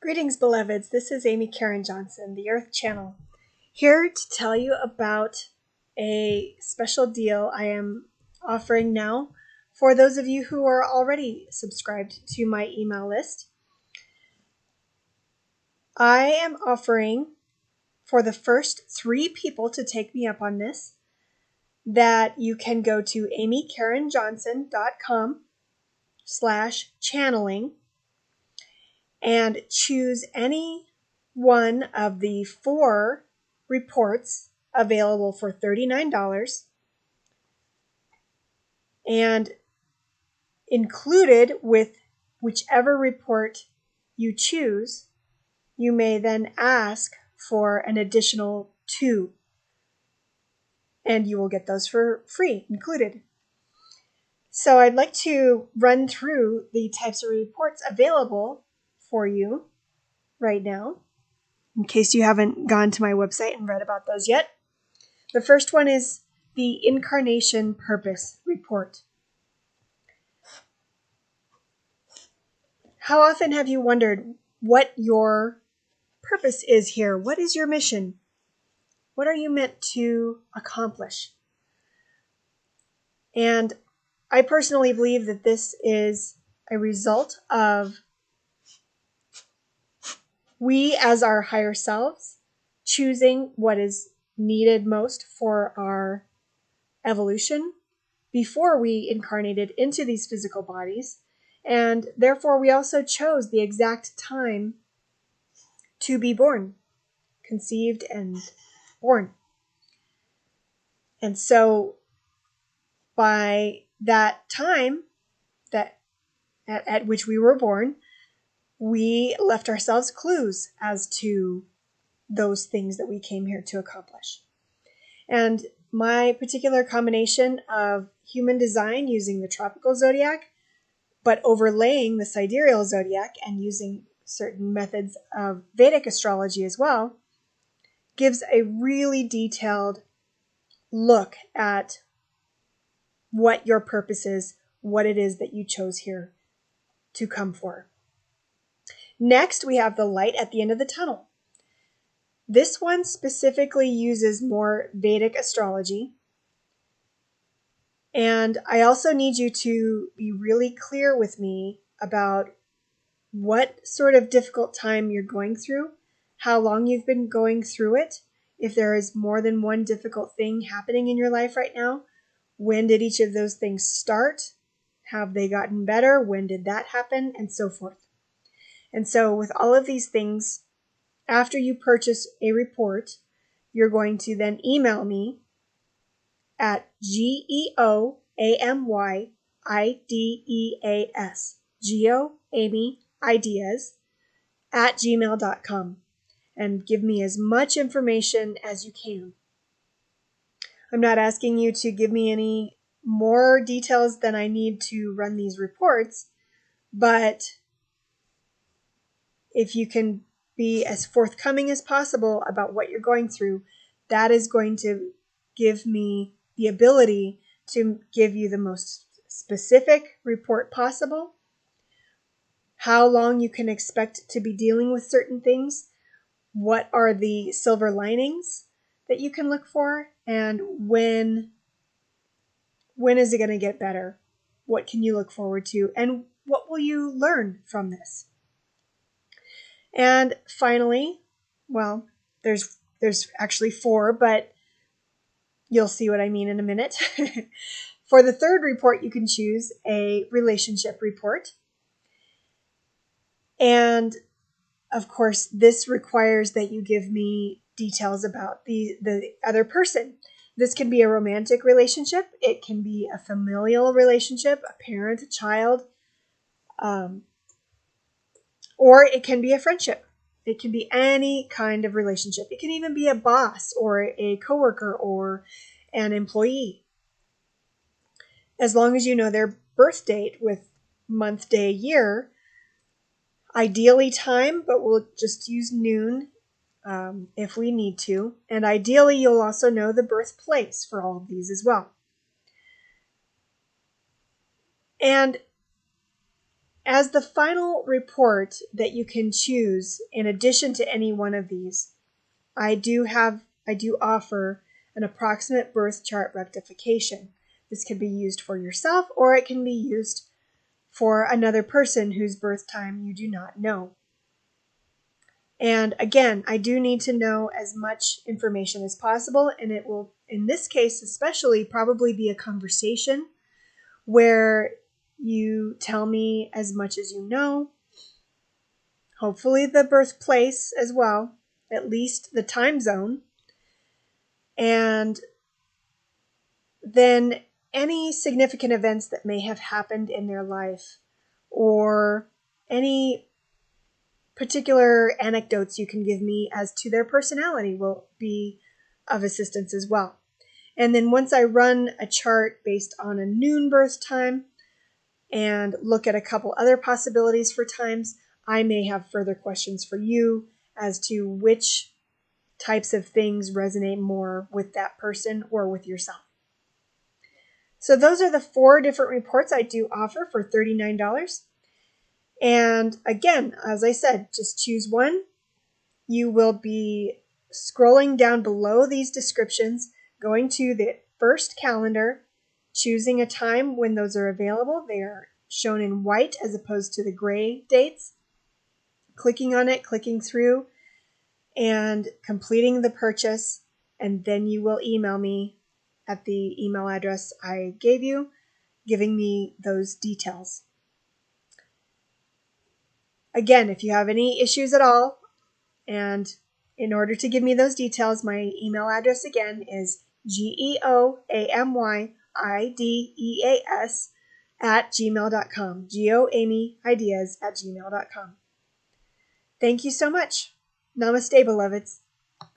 Greetings, beloveds. This is Amy Karen Johnson, the Earth Channel, here to tell you about a special deal I am offering now for those of you who are already subscribed to my email list. I am offering for the first 3 people to take me up on this that you can go to amykarenjohnson.com/channeling and choose any one of the 4 reports available for $39, and included with whichever report you choose, you may then ask for an additional 2, and you will get those for free included. So I'd like to run through the types of reports available for you right now, in case you haven't gone to my website and read about those yet. The first one is the Incarnation Purpose report. How often have you wondered what your purpose is here? What is your mission? What are you meant to accomplish? And I personally believe that this is a result of we as our higher selves choosing what is needed most for our evolution before we incarnated into these physical bodies, and therefore we also chose the exact time to be born, conceived and born. And so by that time that at which we were born, we left ourselves clues as to those things that we came here to accomplish. And my particular combination of human design using the tropical zodiac, but overlaying the sidereal zodiac and using certain methods of Vedic astrology as well, gives a really detailed look at what your purpose is, what it is that you chose here to come for. Next, we have the light at the end of the tunnel. This one specifically uses more Vedic astrology. And I also need you to be really clear with me about what sort of difficult time you're going through, how long you've been going through it, if there is more than one difficult thing happening in your life right now. When did each of those things start? Have they gotten better? When did that happen? And so forth. And so with all of these things, after you purchase a report, you're going to then email me at GeoAmyideas at gmail.com and give me as much information as you can. I'm not asking you to give me any more details than I need to run these reports, but if you can be as forthcoming as possible about what you're going through, that is going to give me the ability to give you the most specific report possible, how long you can expect to be dealing with certain things, what are the silver linings that you can look for, and when is it going to get better? What can you look forward to, and what will you learn from this? And finally, well, there's actually 4, but you'll see what I mean in a minute. For the third report, you can choose a relationship report. And of course, this requires that you give me details about the other person. This can be a romantic relationship. It can be a familial relationship, a parent, a child, or it can be a friendship. It can be any kind of relationship. It can even be a boss or a coworker or an employee. As long as you know their birth date with month, day, year, ideally time, but we'll just use noon if we need to. And ideally, you'll also know the birthplace for all of these as well. And As the final report that you can choose, in addition to any one of these, I do offer an approximate birth chart rectification. This can be used for yourself, or it can be used for another person whose birth time you do not know. And again, I do need to know as much information as possible, and it will, in this case especially, probably be a conversation where you tell me as much as you know, hopefully the birthplace as well, at least the time zone, and then any significant events that may have happened in their life, or any particular anecdotes you can give me as to their personality will be of assistance as well. And then once I run a chart based on a noon birth time and look at a couple other possibilities for times, I may have further questions for you as to which types of things resonate more with that person or with yourself. So those are the 4 different reports I do offer for $39. And again, as I said, just choose one. You will be scrolling down below these descriptions, going to the first calendar, choosing a time when those are available. They are shown in white as opposed to the gray dates. Clicking on it, clicking through, and completing the purchase. And then you will email me at the email address I gave you, giving me those details. Again, if you have any issues at all, and in order to give me those details, my email address again is geoamyideas@gmail.com. geoamyideas@gmail.com. Thank you so much. Namaste, beloveds.